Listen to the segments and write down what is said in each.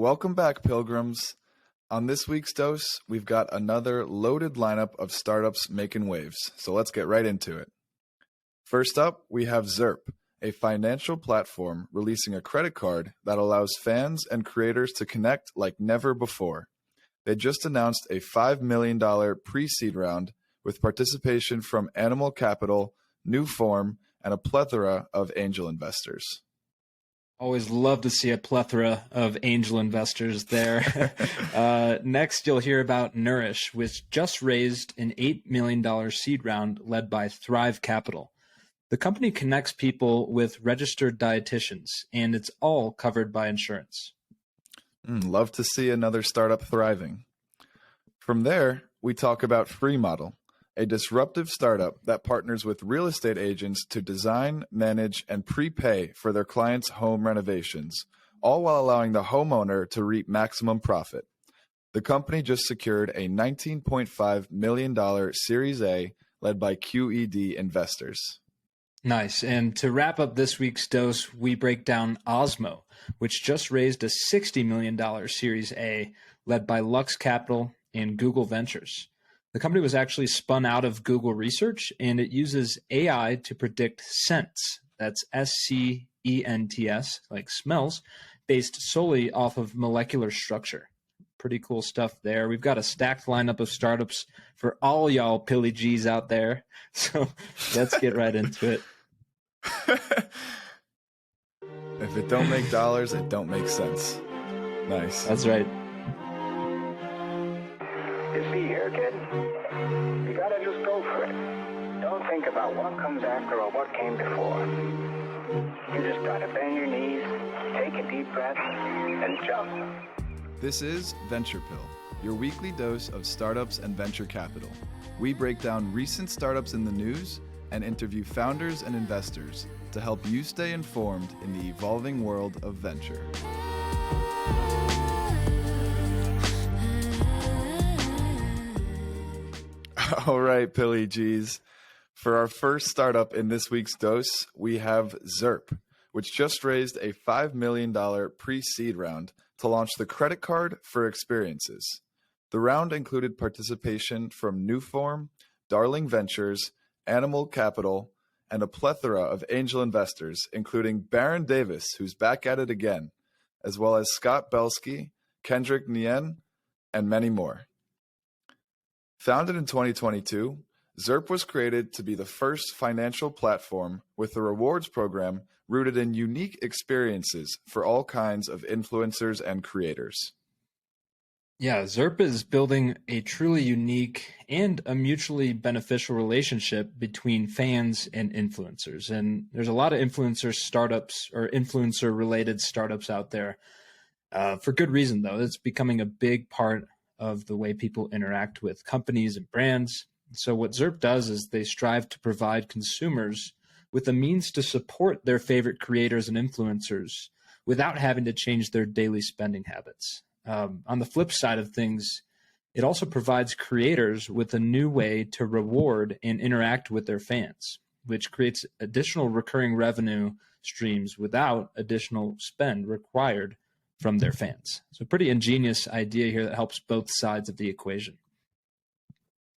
Welcome back, pilgrims. On this week's dose, we've got another loaded lineup of startups making waves, so let's get right into it. First up, we have Zurp, a financial platform releasing a credit card that allows fans and creators to connect like never before. They just announced a $5 million pre-seed round with participation from Animal Capital, New Form, and a plethora of angel investors. Always love to see a plethora of angel investors there. Next, you'll hear about Nourish, which just raised an $8 million seed round led by Thrive Capital. The company connects people with registered dietitians, and it's all covered by insurance. Love to see another startup thriving. From there, we talk about Freemodel, a disruptive startup that partners with real estate agents to design, manage, and prepay for their clients' home renovations, all while allowing the homeowner to reap maximum profit. The company just secured a $19.5 million Series A led by QED investors. Nice. And to wrap up this week's dose, we break down Osmo, which just raised a $60 million Series A led by Lux Capital and Google Ventures. The company was actually spun out of Google Research, and it uses AI to predict scents, that's SCENTS, like smells, based solely off of molecular structure. Pretty cool stuff there. We've got a stacked lineup of startups for all y'all Pilly G's out there. So let's get right into it. If it don't make dollars, it don't make sense. Nice. That's right. You see here, kid? You gotta just go for it. Don't think about what comes after or what came before. You just gotta bend your knees, take a deep breath, and jump. This is Venture Pill, your weekly dose of startups and venture capital. We break down recent startups in the news and interview founders and investors to help you stay informed in the evolving world of venture. All right, Pilly G's. For our first startup in this week's dose, we have Zurp, which just raised a $5 million pre-seed round to launch the credit card for experiences. The round included participation from New Form, Darling Ventures, Animal Capital, and a plethora of angel investors, including Baron Davis, who's back at it again, as well as Scott Belsky, Kendrick Nien, and many more. Founded in 2022, Zurp was created to be the first financial platform with a rewards program rooted in unique experiences for all kinds of influencers and creators. Yeah, Zurp is building a truly unique and a mutually beneficial relationship between fans and influencers. And there's a lot of influencer startups or influencer-related startups out there. For good reason, though. It's becoming a big part of the way people interact with companies and brands. So what Zurp does is they strive to provide consumers with a means to support their favorite creators and influencers without having to change their daily spending habits. On the flip side of things, it also provides creators with a new way to reward and interact with their fans, which creates additional recurring revenue streams without additional spend required from their fans. So pretty ingenious idea here that helps both sides of the equation.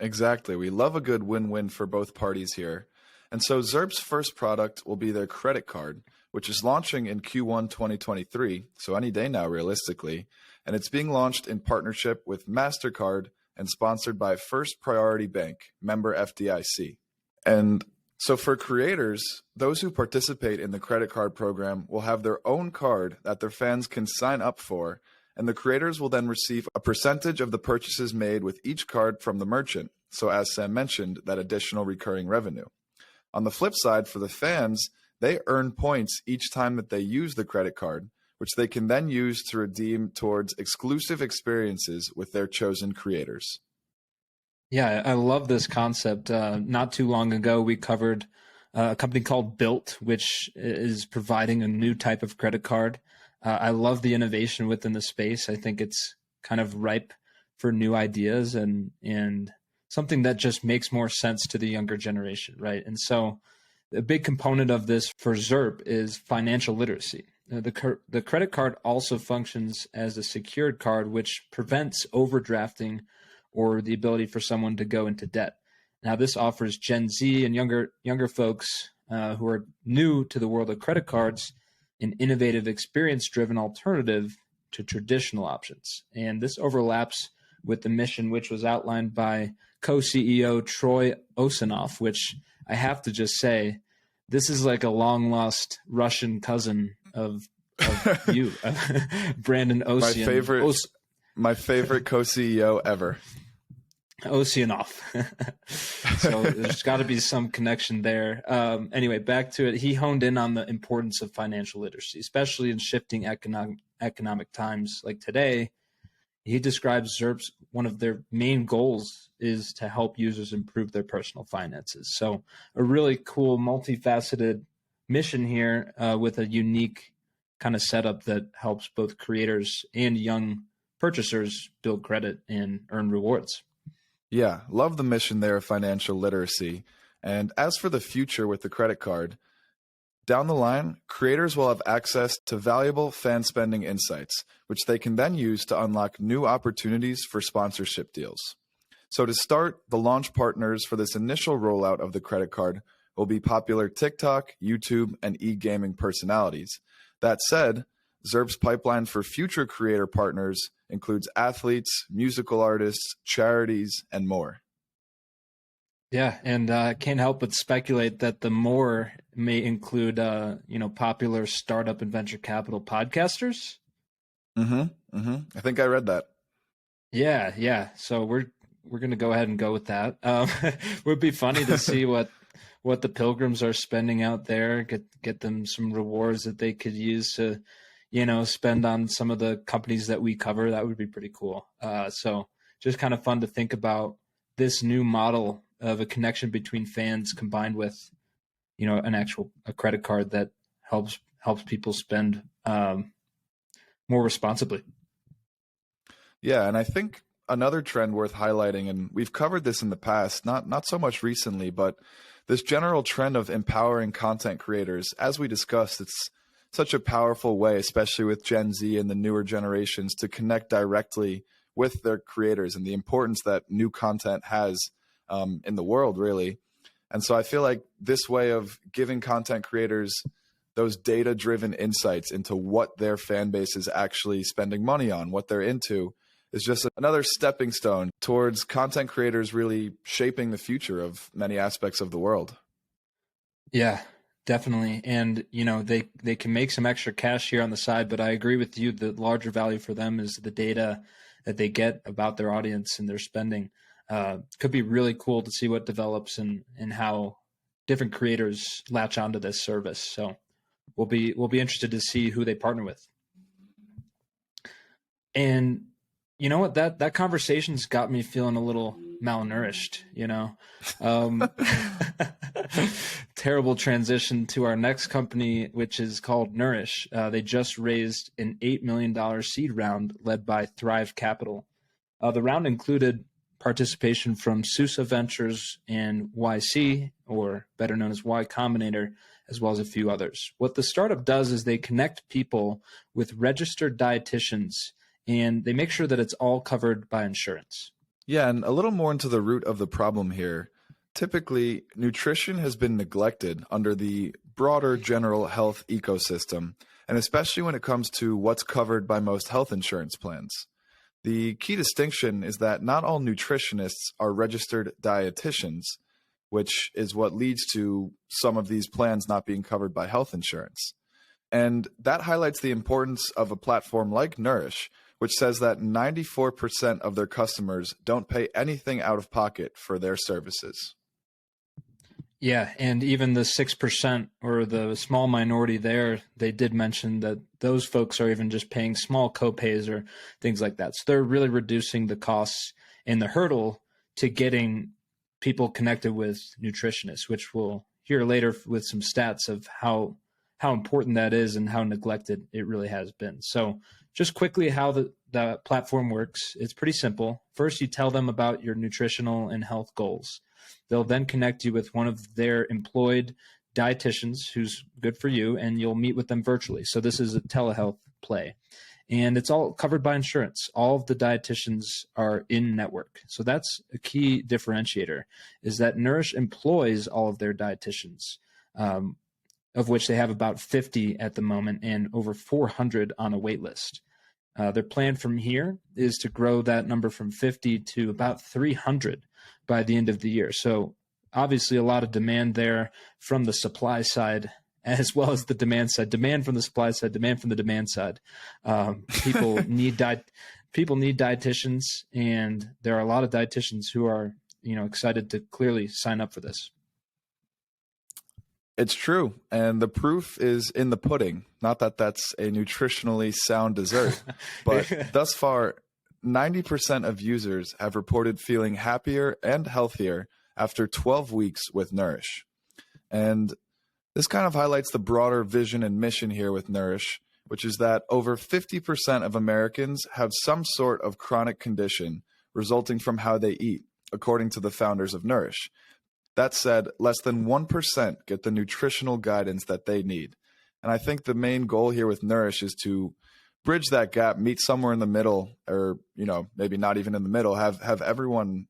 Exactly. We love a good win-win for both parties here. And so Zurp's first product will be their credit card, which is launching in Q1 2023, so any day now realistically, and it's being launched in partnership with MasterCard and sponsored by First Priority Bank, member FDIC. And so for creators, those who participate in the credit card program will have their own card that their fans can sign up for, and the creators will then receive a percentage of the purchases made with each card from the merchant. So as Sam mentioned, that additional recurring revenue. On the flip side, for the fans, they earn points each time that they use the credit card, which they can then use to redeem towards exclusive experiences with their chosen creators. Yeah, I love this concept. Not too long ago, we covered a company called Built, which is providing a new type of credit card. I love the innovation within the space. I think it's kind of ripe for new ideas and something that just makes more sense to the younger generation, right? And so a big component of this for Zurp is financial literacy. the credit card also functions as a secured card, which prevents overdrafting or the ability for someone to go into debt. Now, this offers Gen Z and younger folks who are new to the world of credit cards an innovative, experience-driven alternative to traditional options. And this overlaps with the mission, which was outlined by co-CEO Troy Osinov, which I have to just say, this is like a long-lost Russian cousin of you, Brandon Ossian. My favorite co-CEO ever. Ossianov. So there's got to be some connection there. Anyway, back to it. He honed in on the importance of financial literacy, especially in shifting economic times like today. He describes Zurp's one of their main goals is to help users improve their personal finances. So a really cool, multifaceted mission here with a unique kind of setup that helps both creators and young purchasers build credit and earn rewards. Yeah, love the mission there of financial literacy. And as for the future with the credit card, down the line, creators will have access to valuable fan spending insights, which they can then use to unlock new opportunities for sponsorship deals. So to start, the launch partners for this initial rollout of the credit card will be popular TikTok, YouTube, and e-gaming personalities. That said, Zurp's pipeline for future creator partners includes athletes, musical artists, charities, and more. Yeah, and I can't help but speculate that the more may include, popular startup and venture capital podcasters. I think I read that. Yeah. So we're going to go ahead and go with that. It would be funny to see what the pilgrims are spending out there. Get them some rewards that they could use to, spend on some of the companies that we cover. That would be pretty cool. So just kind of fun to think about this new model of a connection between fans combined with, a credit card that helps people spend more responsibly. Yeah, and I think another trend worth highlighting, and we've covered this in the past, not so much recently, but this general trend of empowering content creators. As we discussed, it's such a powerful way, especially with Gen Z and the newer generations, to connect directly with their creators and the importance that new content has in the world, really. And so I feel like this way of giving content creators those data-driven insights into what their fan base is actually spending money on, what they're into, is just another stepping stone towards content creators really shaping the future of many aspects of the world. Yeah, definitely. And, they can make some extra cash here on the side, but I agree with you. The larger value for them is the data that they get about their audience and their spending. Could be really cool to see what develops and how different creators latch onto this service. So we'll be interested to see who they partner with. And you know what, that conversation's got me feeling a little malnourished, Terrible transition to our next company, which is called Nourish. They just raised an $8 million seed round led by Thrive Capital. The round included participation from Sousa Ventures and YC, or better known as Y Combinator, as well as a few others. What the startup does is they connect people with registered dietitians, and they make sure that it's all covered by insurance. Yeah, and a little more into the root of the problem here. Typically, nutrition has been neglected under the broader general health ecosystem, and especially when it comes to what's covered by most health insurance plans. The key distinction is that not all nutritionists are registered dietitians, which is what leads to some of these plans not being covered by health insurance. And that highlights the importance of a platform like Nourish, which says that 94% of their customers don't pay anything out of pocket for their services. Yeah, and even the 6% or the small minority there, they did mention that those folks are even just paying small copays or things like that. So they're really reducing the costs and the hurdle to getting people connected with nutritionists, which we'll hear later with some stats of how important that is and how neglected it really has been. So just quickly how the platform works, it's pretty simple. First, you tell them about your nutritional and health goals. They'll then connect you with one of their employed dietitians, who's good for you, and you'll meet with them virtually. So this is a telehealth play. And it's all covered by insurance. All of the dietitians are in network. So that's a key differentiator, is that Nourish employs all of their dietitians, of which they have about 50 at the moment and over 400 on a wait list. Their plan from here is to grow that number from 50 to about 300 by the end of the year. So obviously a lot of demand there from the supply side, as well as the demand side. Demand from the supply side, demand from the demand side. People need dietitians, and there are a lot of dietitians who are, excited to clearly sign up for this. It's true, and the proof is in the pudding. Not that that's a nutritionally sound dessert, but thus far, 90% of users have reported feeling happier and healthier after 12 weeks with Nourish. And this kind of highlights the broader vision and mission here with Nourish, which is that over 50% of Americans have some sort of chronic condition resulting from how they eat, according to the founders of Nourish. That said, less than 1% get the nutritional guidance that they need. And I think the main goal here with Nourish is to bridge that gap, meet somewhere in the middle, or, maybe not even in the middle, have everyone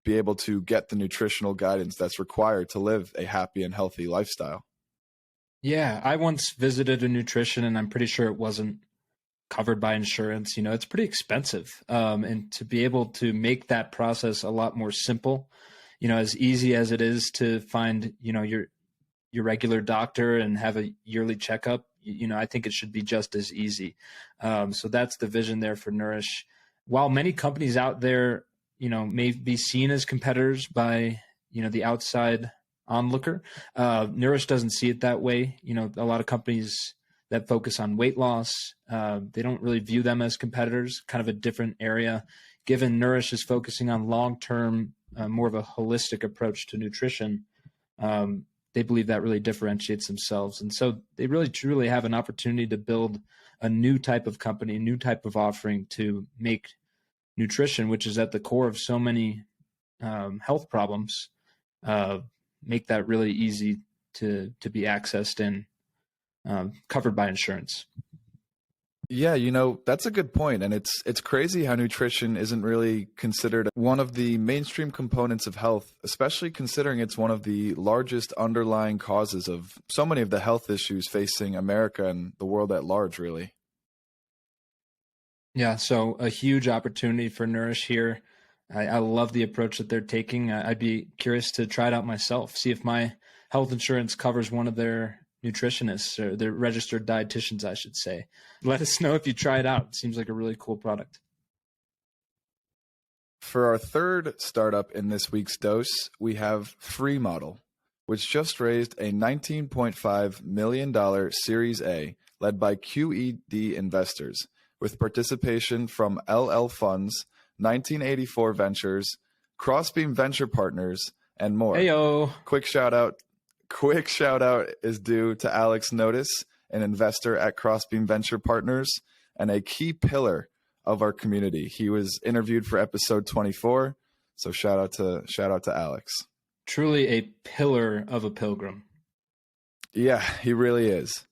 be able to get the nutritional guidance that's required to live a happy and healthy lifestyle. Yeah, I once visited a nutrition, and I'm pretty sure it wasn't covered by insurance. It's pretty expensive. And to be able to make that process a lot more simple, as easy as it is to find, your regular doctor and have a yearly checkup, I think it should be just as easy. So that's the vision there for Nourish. While many companies out there, may be seen as competitors by, the outside onlooker, Nourish doesn't see it that way. A lot of companies that focus on weight loss, they don't really view them as competitors, kind of a different area. Given Nourish is focusing on long-term, more of a holistic approach to nutrition, they believe that really differentiates themselves. And so they really truly have an opportunity to build a new type of company, a new type of offering to make nutrition, which is at the core of so many health problems, make that really easy to be accessed and covered by insurance. Yeah, that's a good point. And it's crazy how nutrition isn't really considered one of the mainstream components of health, especially considering it's one of the largest underlying causes of so many of the health issues facing America and the world at large, really. Yeah, so a huge opportunity for Nourish here. I love the approach that they're taking. I'd be curious to try it out myself, see if my health insurance covers one of their nutritionists, or their registered dietitians, I should say. Let us know if you try it out. It seems like a really cool product. For our third startup in this week's dose, we have Freemodel, which just raised a $19.5 million Series A led by QED investors, with participation from LL Funds, 1984 Ventures, Crossbeam Venture Partners, and more. Heyo. Quick shout out is due to Alex Notice, an investor at Crossbeam Venture Partners and a key pillar of our community. He was interviewed for episode 24, so shout out to Alex. Truly a pillar of a pilgrim. Yeah, he really is.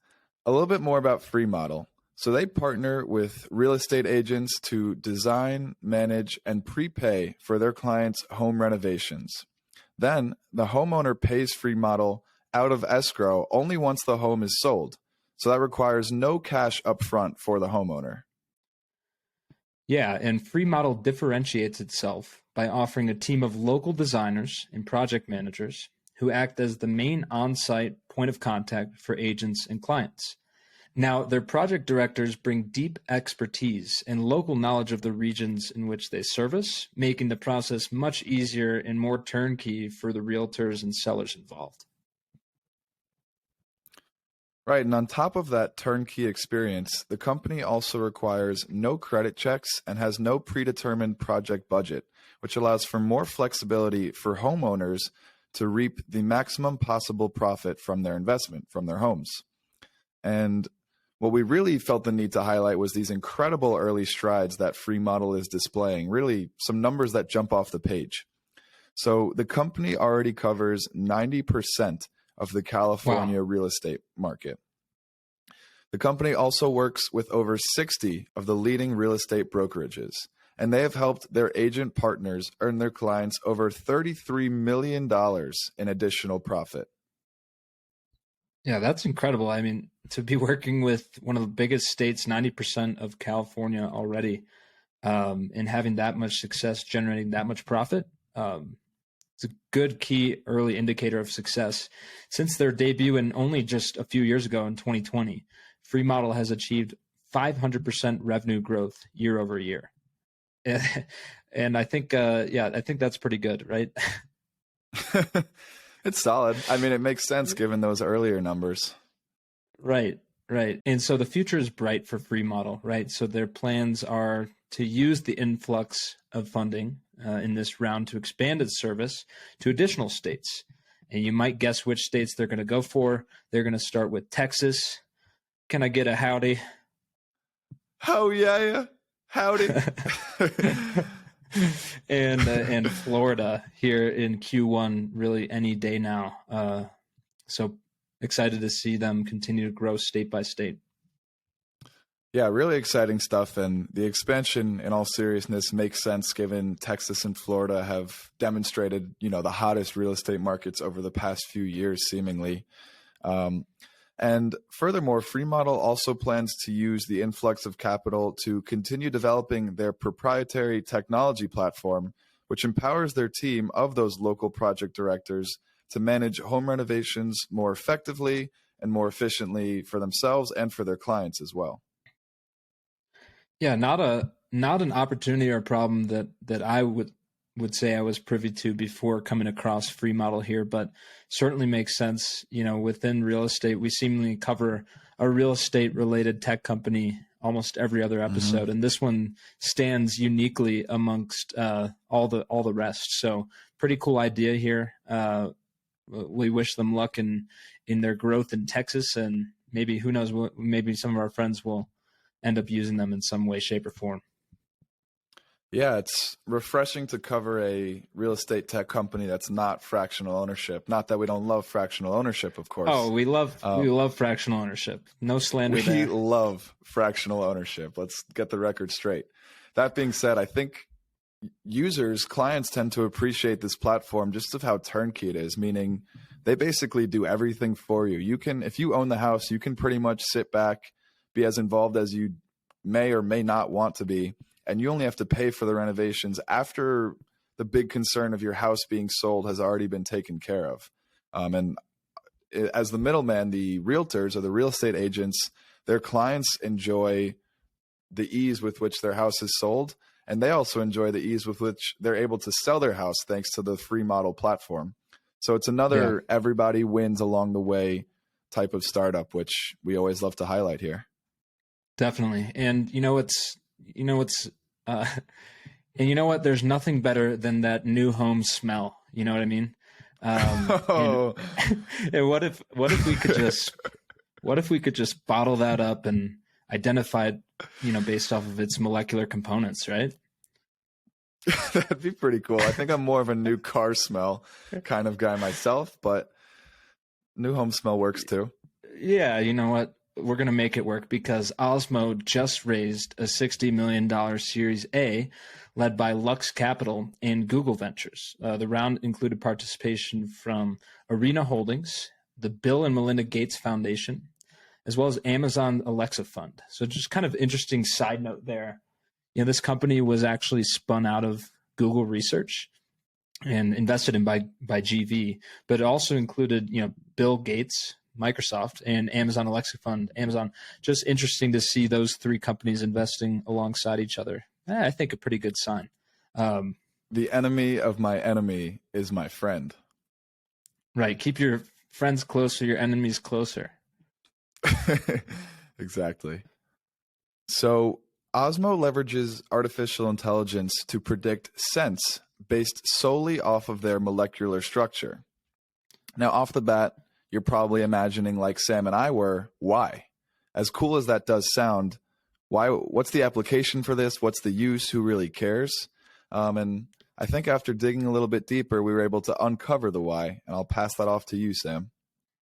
A little bit more about Freemodel. So they partner with real estate agents to design, manage, and prepay for their clients' home renovations. Then the homeowner pays Freemodel out of escrow only once the home is sold. So that requires no cash upfront for the homeowner. Yeah, and Freemodel differentiates itself by offering a team of local designers and project managers who act as the main on-site point of contact for agents and clients. Now, their project directors bring deep expertise and local knowledge of the regions in which they service, making the process much easier and more turnkey for the realtors and sellers involved. Right, and on top of that turnkey experience, the company also requires no credit checks and has no predetermined project budget, which allows for more flexibility for homeowners to reap the maximum possible profit from their investment, from their homes. And what we really felt the need to highlight was these incredible early strides that Freemodel is displaying, really some numbers that jump off the page. So the company already covers 90% of the California real estate market. The company also works with over 60 of the leading real estate brokerages, and they have helped their agent partners earn their clients over $33 million in additional profit. Yeah, that's incredible. I mean, to be working with one of the biggest states, 90% of California already, and having that much success, generating that much profit, it's a good key early indicator of success. Since their debut in only just a few years ago in 2020, Freemodel has achieved 500% revenue growth year over year. And I think, I think that's pretty good, right? It's solid. I mean, it makes sense given those earlier numbers. Right. And so the future is bright for Freemodel, right? So their plans are to use the influx of funding in this round to expand its service to additional states. And you might guess which states they're going to go for. They're going to start with Texas. Can I get a howdy? Oh, yeah. Howdy. and Florida here in Q1, really any day now. So excited to see them continue to grow state by state. Yeah, really exciting stuff. And the expansion, in all seriousness, makes sense given Texas and Florida have demonstrated, the hottest real estate markets over the past few years, seemingly. And furthermore, Freemodel also plans to use the influx of capital to continue developing their proprietary technology platform, which empowers their team of those local project directors to manage home renovations more effectively and more efficiently for themselves and for their clients as well. Yeah, not an opportunity or a problem that I would say I was privy to before coming across Freemodel here, but certainly makes sense. Within real estate, we seemingly cover a real estate related tech company almost every other episode, and this one stands uniquely amongst all the rest. So pretty cool idea here. We wish them luck in their growth in Texas, and maybe who knows, maybe some of our friends will end up using them in some way, shape, or form. Yeah, it's refreshing to cover a real estate tech company that's not fractional ownership. Not that we don't love fractional ownership, of course. Oh, we love fractional ownership. No slander there. We love fractional ownership. Let's get the record straight. That being said, I think clients tend to appreciate this platform just of how turnkey it is, meaning they basically do everything for you. If you own the house, you can pretty much sit back, be as involved as you may or may not want to be, and you only have to pay for the renovations after the big concern of your house being sold has already been taken care of. And as the middleman, the realtors or the real estate agents, their clients enjoy the ease with which their house is sold, and they also enjoy the ease with which they're able to sell their house thanks to the Freemodel platform. So it's another everybody wins along the way type of startup, which we always love to highlight here. Definitely. And there's nothing better than that new home smell. You know what I mean? And what if we could just bottle that up and identify it, based off of its molecular components, right? That'd be pretty cool. I think I'm more of a new car smell kind of guy myself, but new home smell works too. Yeah. You know what? We're going to make it work because Osmo just raised a $60 million Series A led by Lux Capital and Google Ventures. The round included participation from Arena Holdings, the Bill and Melinda Gates Foundation, as well as Amazon Alexa Fund. So just kind of interesting side note there. This company was actually spun out of Google Research and invested in by GV, but it also included, Bill Gates, Microsoft, and Amazon Alexa Fund. Amazon, just interesting to see those three companies investing alongside each other. I think a pretty good sign. The enemy of my enemy is my friend. Right. Keep your friends closer, your enemies closer. Exactly. So Osmo leverages artificial intelligence to predict scents based solely off of their molecular structure. Now, off the bat, you're probably imagining, like Sam and I were, why? As cool as that does sound, why? What's the application for this? What's the use? Who really cares? And I think after digging a little bit deeper, we were able to uncover the why, and I'll pass that off to you, Sam.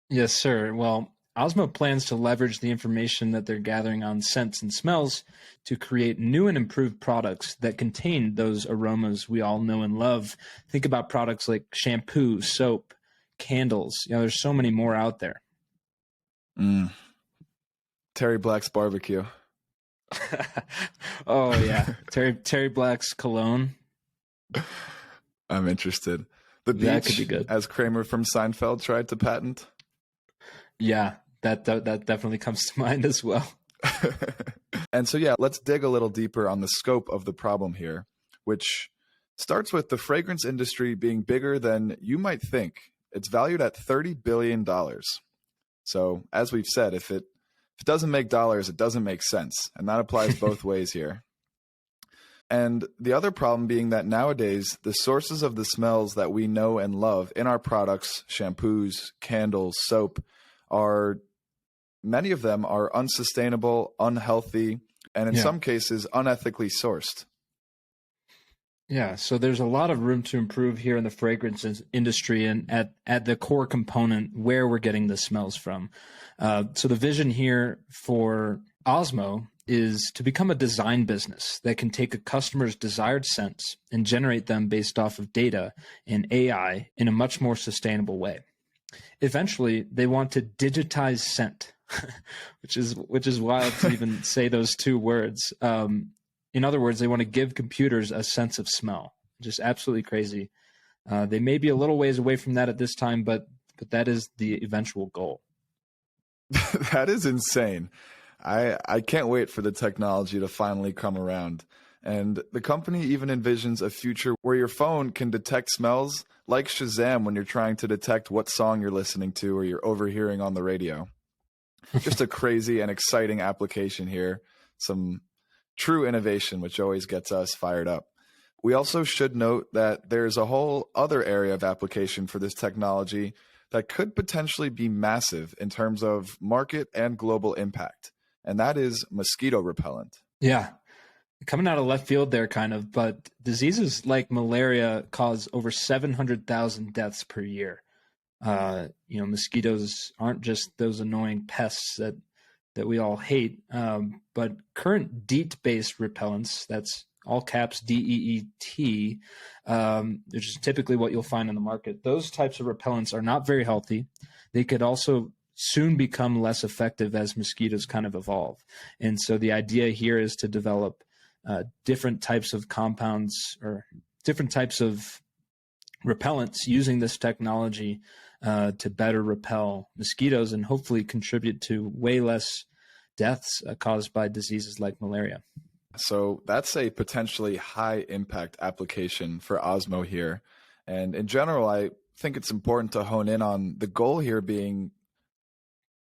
Yes, sir. Well, Osmo plans to leverage the information that they're gathering on scents and smells to create new and improved products that contain those aromas we all know and love. Think about products like shampoo, soap, candles. There's so many more out there. Mm. Terry Black's barbecue. Oh yeah, Terry Black's cologne. I'm interested. The That could be beach, good. as Kramer from Seinfeld tried to patent. Yeah, that definitely comes to mind as well. And so, yeah, let's dig a little deeper on the scope of the problem here, which starts with the fragrance industry being bigger than you might think. It's valued at $30 billion. So, as we've said, if it doesn't make dollars, it doesn't make sense. And that applies both ways here. And the other problem being that nowadays, the sources of the smells that we know and love in our products, shampoos, candles, soap, many of them are unsustainable, unhealthy, and in some cases, unethically sourced. Yeah, so there's a lot of room to improve here in the fragrance industry and at the core component where we're getting the smells from. So the vision here for Osmo is to become a design business that can take a customer's desired scents and generate them based off of data and AI in a much more sustainable way. Eventually, they want to digitize scent, which is wild to even say those two words. In other words, they want to give computers a sense of smell. Just absolutely crazy. They may be a little ways away from that at this time, but that is the eventual goal. That is insane. I can't wait for the technology to finally come around. And the company even envisions a future where your phone can detect smells like Shazam when you're trying to detect what song you're listening to or you're overhearing on the radio. Just a crazy and exciting application here. Some true innovation, which always gets us fired up. We also should note that there's a whole other area of application for this technology that could potentially be massive in terms of market and global impact, and that is mosquito repellent. Yeah, coming out of left field there kind of, but diseases like malaria cause over 700,000 deaths per year. Mosquitoes aren't just those annoying pests that we all hate, but current DEET-based repellents, that's all caps DEET, which is typically what you'll find in the market. Those types of repellents are not very healthy. They could also soon become less effective as mosquitoes kind of evolve. And so the idea here is to develop different types of compounds or different types of repellents using this technology to better repel mosquitoes and hopefully contribute to way less deaths caused by diseases like malaria. So that's a potentially high impact application for Osmo here. And in general, I think it's important to hone in on the goal here being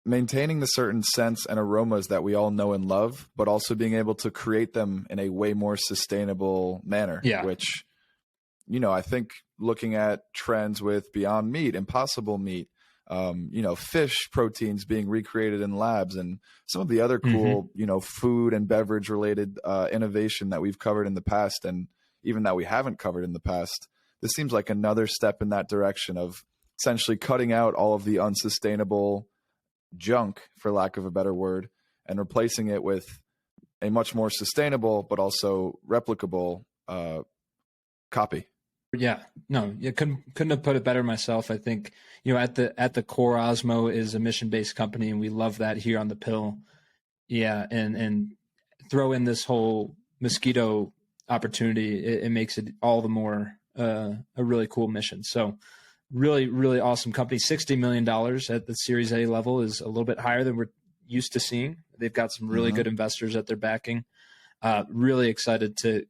maintaining the certain scents and aromas that we all know and love, but also being able to create them in a way more sustainable manner, which, I think looking at trends with Beyond Meat, Impossible Meat, fish proteins being recreated in labs and some of the other cool, food and beverage related innovation that we've covered in the past and even that we haven't covered in the past. This seems like another step in that direction of essentially cutting out all of the unsustainable junk, for lack of a better word, and replacing it with a much more sustainable but also replicable copy. Yeah, no, you couldn't have put it better myself. I think, at the core, Osmo is a mission-based company, and we love that here on the pill. Yeah, and throw in this whole mosquito opportunity, it makes it all the more a really cool mission. So really, really awesome company. $60 million at the Series A level is a little bit higher than we're used to seeing. They've got some really good investors that they're backing. Really excited to,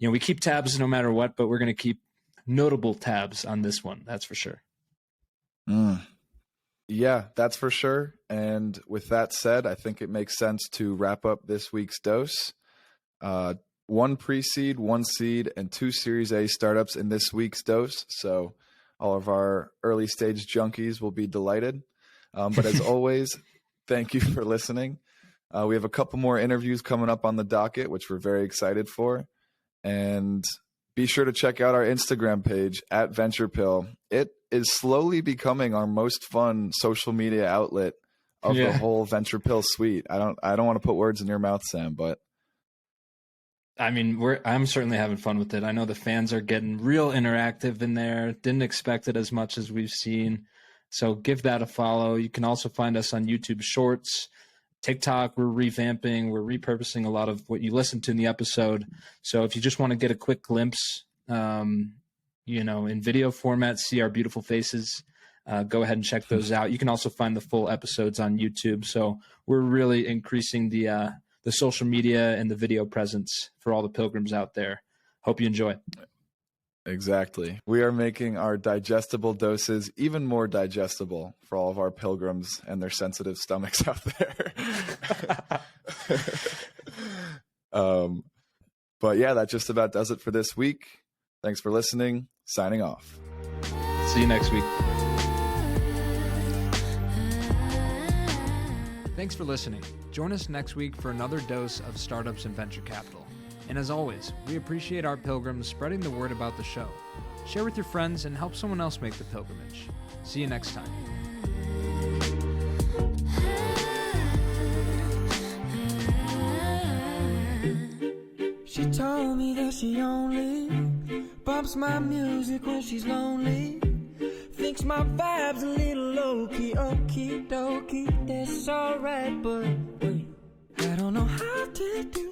we keep tabs no matter what, but we're going to keep notable tabs on this one. That's for sure. Yeah, that's for sure. And with that said, I think it makes sense to wrap up this week's dose. 1 pre-seed, 1 seed, and 2 Series A startups in this week's dose. So all of our early stage junkies will be delighted. But as always, thank you for listening. We have a couple more interviews coming up on the docket, which we're very excited for. And be sure to check out our Instagram page @VenturePill. It is slowly becoming our most fun social media outlet of the whole Venture Pill suite. I don't want to put words in your mouth, Sam, but I mean, I'm certainly having fun with it. I know the fans are getting real interactive in there. Didn't expect it as much as we've seen. So give that a follow. You can also find us on YouTube Shorts, TikTok. We're revamping. We're repurposing a lot of what you listened to in the episode. So if you just want to get a quick glimpse, in video format, see our beautiful faces, go ahead and check those out. You can also find the full episodes on YouTube. So we're really increasing the social media and the video presence for all the pilgrims out there. Hope you enjoy. Exactly. We are making our digestible doses even more digestible for all of our pilgrims and their sensitive stomachs out there. But yeah, that just about does it for this week. Thanks for listening. Signing off. See you next week. Thanks for listening. Join us next week for another dose of startups and venture capital. And as always, we appreciate our pilgrims spreading the word about the show. Share with your friends and help someone else make the pilgrimage. See you next time. She told me that she only bumps my music when she's lonely. Thinks my vibe's a little low-key, okie dokie, that's alright, but wait, I don't know how to do